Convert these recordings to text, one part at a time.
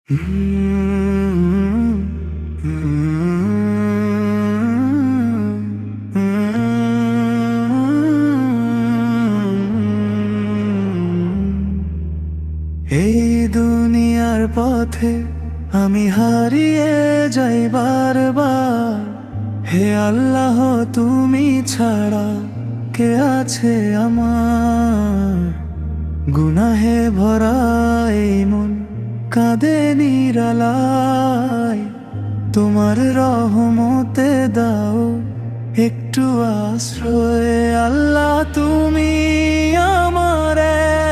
এই দুনিয়ার পথে আমি হারিয়ে যাই বারবার। হে আল্লাহ, তুমি ছাড়া কে আছে আমার? গুনাহে ভরা এই মন কাঁদে নিরালায়। তোমার রহমতে দাও একটু আশ্রয়। আল্লাহ, তুমি আমার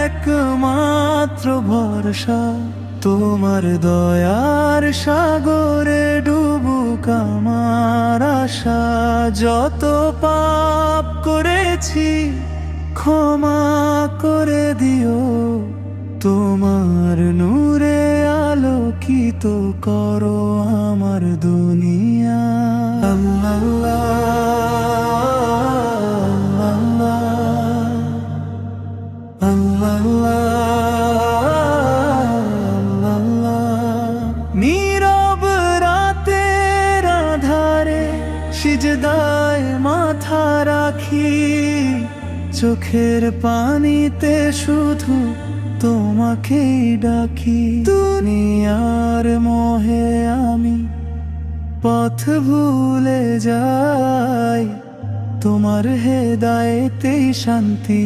একমাত্র ভরসা। তোমার দয়ার সাগরে ডুবুক আমার আশা। যত পাপ করেছি ক্ষমা করে দিও। তোমার নূরে আলোকিত করো আমার দুনিয়া। আল্লাহ, নীরব রাতের আঁধারে সিজদায় মাথা রাখি। চোখের পানিতে শুধু তোমাকেই ডাকি। দুনিয়ার মোহে আমি পথ ভুলে যাই। তোমার হেদায়েতেই শান্তি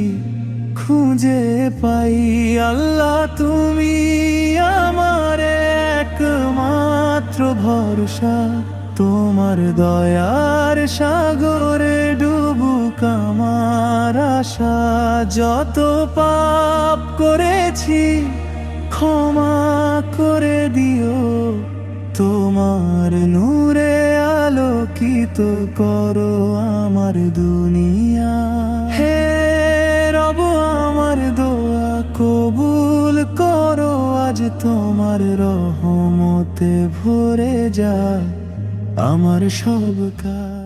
খুঁজে পাই। আল্লাহ, তুমি আমার একমাত্র ভরসা। তোমার দয়ার সাগরে ডুবুক আমার আশা। যত পাপ করেছি ক্ষমা করে দিও। তোমার নূরে আলোকিত করো আমার দুনিয়া। হে রব, আমার দোয়া কবুল করো। আজ তোমার রহমতে ভরে যা আমার সব কাজ।